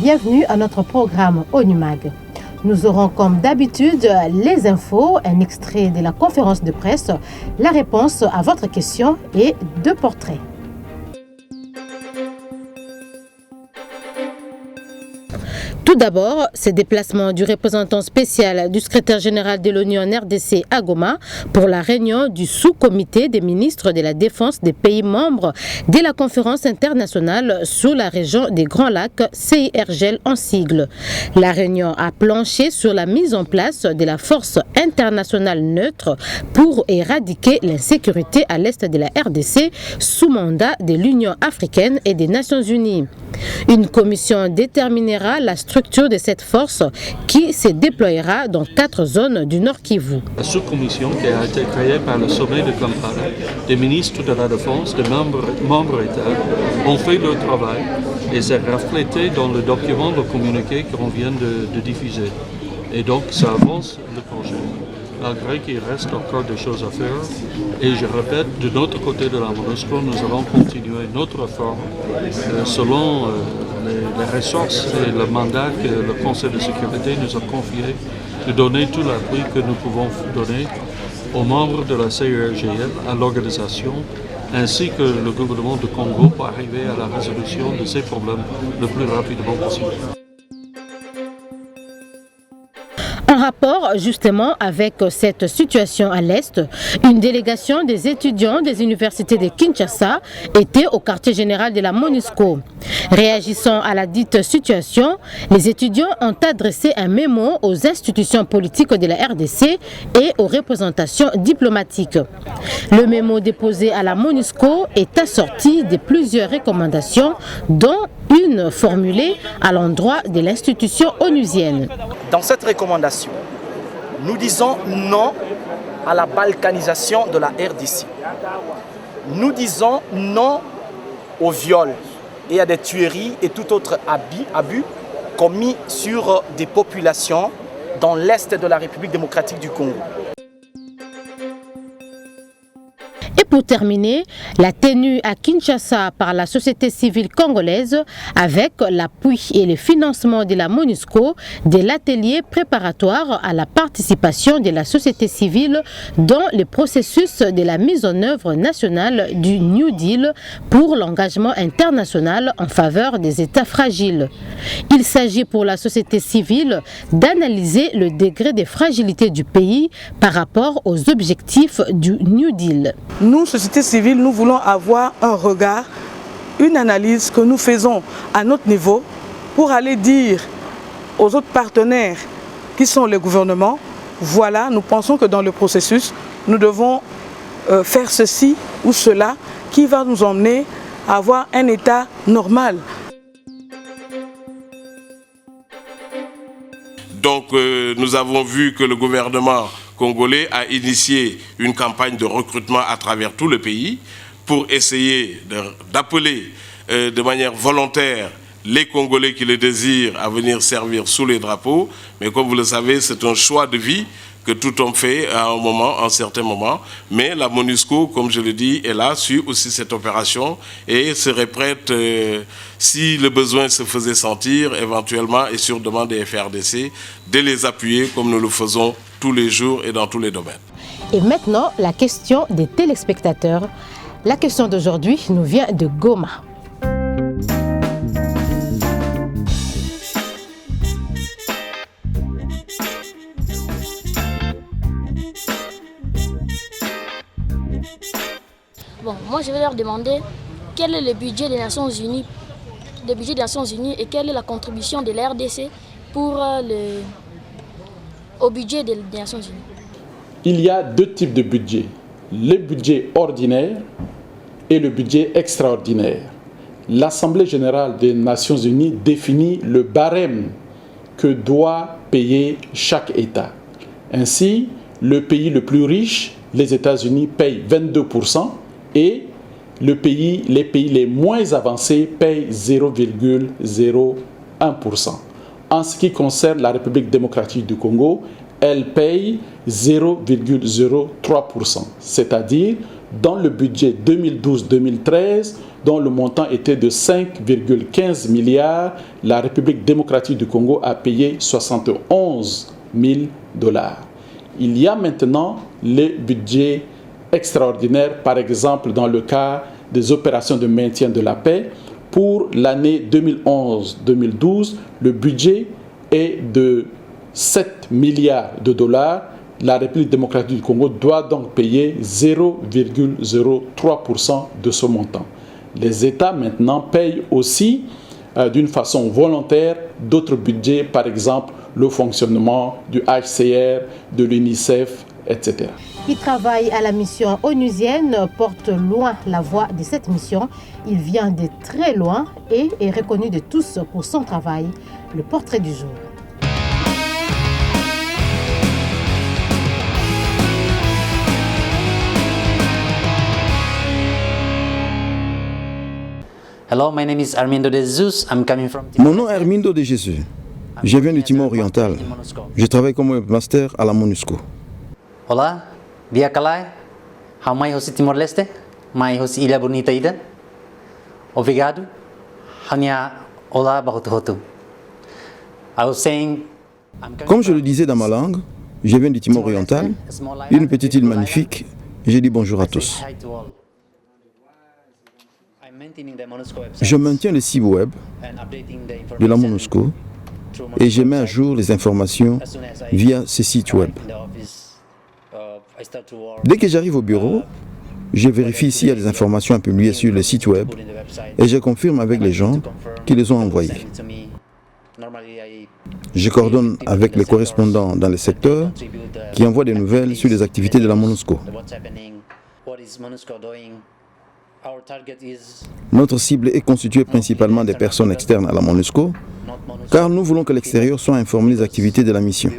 bienvenue à notre programme ONUMAG. Nous aurons comme d'habitude les infos, un extrait de la conférence de presse, la réponse à votre question et 2 portraits. Tout d'abord, ce déplacement du représentant spécial du secrétaire général de l'ONU en RDC à Goma pour la réunion du sous-comité des ministres de la Défense des pays membres de la conférence internationale sur la région des Grands Lacs, CIRGL en sigle. La réunion a planché sur la mise en place de la force internationale neutre pour éradiquer l'insécurité à l'est de la RDC sous mandat de l'Union africaine et des Nations unies. Une commission déterminera la structure de cette force qui se déploiera dans 4 zones du Nord Kivu. La sous-commission qui a été créée par le sommet de Kampala, des ministres de la Défense, des membres États, ont fait leur travail et c'est reflété dans le document, le communiqué qu'on vient de diffuser. Et donc ça avance le projet. Malgré qu'il reste encore des choses à faire. Et je répète, de notre côté de la MONUSCO, nous allons continuer notre effort selon les ressources et le mandat que le Conseil de sécurité nous a confié de donner tout l'appui que nous pouvons donner aux membres de la CIRGL, à l'organisation, ainsi que le gouvernement du Congo pour arriver à la résolution de ces problèmes le plus rapidement possible. En rapport justement avec cette situation à l'Est, une délégation des étudiants des universités de Kinshasa était au quartier général de la MONUSCO. Réagissant à la dite situation, les étudiants ont adressé un mémo aux institutions politiques de la RDC et aux représentations diplomatiques. Le mémo déposé à la MONUSCO est assorti de plusieurs recommandations, dont une formulée à l'endroit de l'institution onusienne. Dans cette recommandation, nous disons non à la balkanisation de la RDC. Nous disons non au viol et à des tueries et tout autre abus commis sur des populations dans l'est de la République démocratique du Congo. Et pour terminer, la tenue à Kinshasa par la société civile congolaise avec l'appui et le financement de la MONUSCO de l'atelier préparatoire à la participation de la société civile dans le processus de la mise en œuvre nationale du New Deal pour l'engagement international en faveur des États fragiles. Il s'agit pour la société civile d'analyser le degré de fragilité du pays par rapport aux objectifs du New Deal. Nous, société civile, nous voulons avoir un regard, une analyse que nous faisons à notre niveau pour aller dire aux autres partenaires qui sont les gouvernements, voilà, nous pensons que dans le processus, nous devons faire ceci ou cela qui va nous emmener à avoir un état normal. Donc nous avons vu que le gouvernement congolais a initié une campagne de recrutement à travers tout le pays pour essayer d'appeler de manière volontaire les Congolais qui le désirent à venir servir sous les drapeaux. Mais comme vous le savez, c'est un choix de vie que tout homme fait à un certain moment. Mais la MONUSCO, comme je le dis, est là, suit aussi cette opération et serait prête, si le besoin se faisait sentir, éventuellement et sur demande des FRDC, de les appuyer comme nous le faisons tous les jours et dans tous les domaines. Et maintenant, la question des téléspectateurs. La question d'aujourd'hui nous vient de Goma. Bon, moi je vais leur demander quel est le budget des Nations Unies, et quelle est la contribution de la RDC au budget des Nations Unies. Il y a 2 types de budget, le budget ordinaire et le budget extraordinaire. L'Assemblée générale des Nations unies définit le barème que doit payer chaque État. Ainsi, le pays le plus riche, les États-Unis, payent 22% et les pays les moins avancés payent 0,01%. En ce qui concerne la République démocratique du Congo, elle paye 0,03%. C'est-à-dire, dans le budget 2012-2013, dont le montant était de 5,15 milliards, la République démocratique du Congo a payé 71 000 $. Il y a maintenant les budgets extraordinaires, par exemple dans le cas des opérations de maintien de la paix. Pour l'année 2011-2012, le budget est de 7 milliards de $. La République démocratique du Congo doit donc payer 0,03% de ce montant. Les États maintenant payent aussi d'une façon volontaire d'autres budgets, par exemple le fonctionnement du HCR, de l'UNICEF, etc. Qui travaille à la mission onusienne porte loin la voix de cette mission. Il vient de très loin et est reconnu de tous pour son travail. Le portrait du jour. Hello, my name is Armindo de Jesus. I'm coming from Mon nom est Armindo de Jésus. Je viens du Timor oriental. Je travaille comme webmaster à la MONUSCO. Hola, dia kalai. Hamai hosi Timor-Leste. Mai hosi Ilha Bonita ida. Obrigado. Hanya hola bahutu. I was saying, Comme je le disais dans ma langue, je viens du Timor oriental, une petite île magnifique. J'ai dit bonjour à tous. Je maintiens le site web de la MONUSCO et je mets à jour les informations via ce site web. Dès que j'arrive au bureau, je vérifie s'il y a des informations à publier sur le site web et je confirme avec les gens qui les ont envoyées. Je coordonne avec les correspondants dans les secteurs qui envoient des nouvelles sur les activités de la MONUSCO. Notre cible est constituée principalement des personnes externes à la MONUSCO, car nous voulons que l'extérieur soit informé des activités de la mission.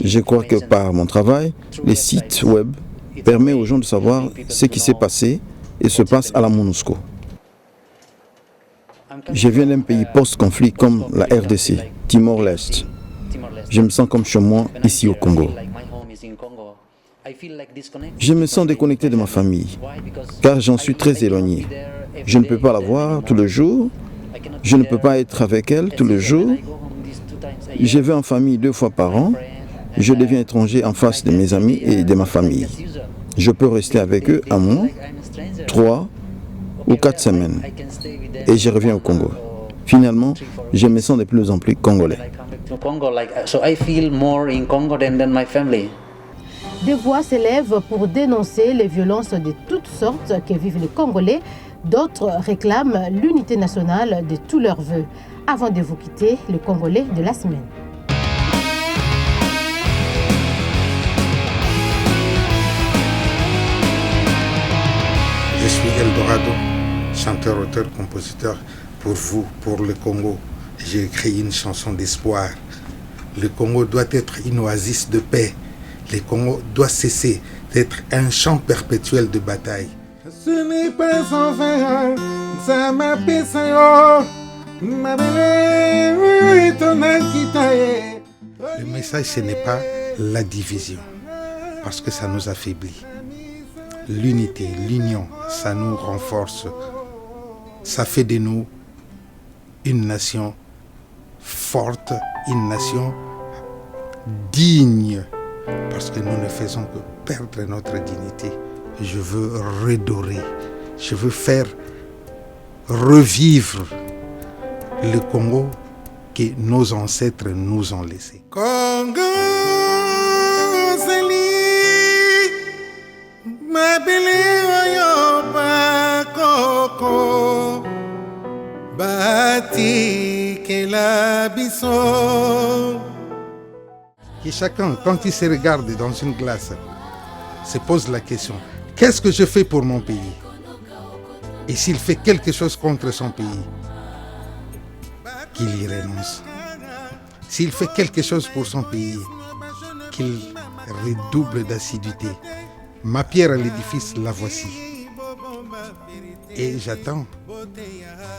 Je crois que par mon travail, les sites web permettent aux gens de savoir ce qui s'est passé et se passe à la MONUSCO. Je viens d'un pays post-conflit comme la RDC, Timor-Leste. Je me sens comme chez moi ici au Congo. Je me sens déconnecté de ma famille, car j'en suis très éloigné. Je ne peux pas la voir tous les jours, je ne peux pas être avec elle tous les jours. Je vais en famille 2 fois par an, je deviens étranger en face de mes amis et de ma famille. Je peux rester avec eux un mois, 3 ou 4 semaines, et je reviens au Congo. Finalement, je me sens de plus en plus congolais. Des voix s'élèvent pour dénoncer les violences de toutes sortes que vivent les Congolais. D'autres réclament l'unité nationale de tous leurs vœux. Avant de vous quitter, le Congolais de la semaine. Je suis Eldorado, chanteur, auteur, compositeur. Pour vous, pour le Congo, j'ai écrit une chanson d'espoir. Le Congo doit être une oasis de paix. Le Congo doit cesser d'être un champ perpétuel de bataille. Ce n'est pas sans fin, ça m'a pissé. Le message, ce n'est pas la division, parce que ça nous affaiblit. L'unité, l'union, ça nous renforce. Ça fait de nous une nation forte, une nation digne, parce que nous ne faisons que perdre notre dignité. Je veux redorer, je veux faire revivre le Congo que nos ancêtres nous ont laissé. Congo, que chacun, quand il se regarde dans une glace, se pose la question, qu'est-ce que je fais pour mon pays? Et s'il fait quelque chose contre son pays, qu'il y renonce. S'il fait quelque chose pour son pays, qu'il redouble d'assiduité. Ma pierre à l'édifice, la voici. Et j'attends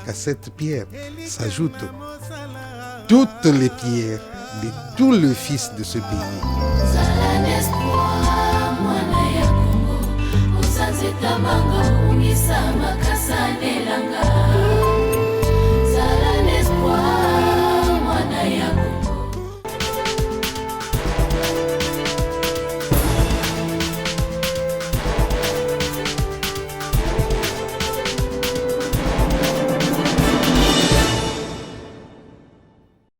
qu'à cette pierre s'ajoutent toutes les pierres de tous les fils de ce pays. Usanze tamanga ungisa makasane langa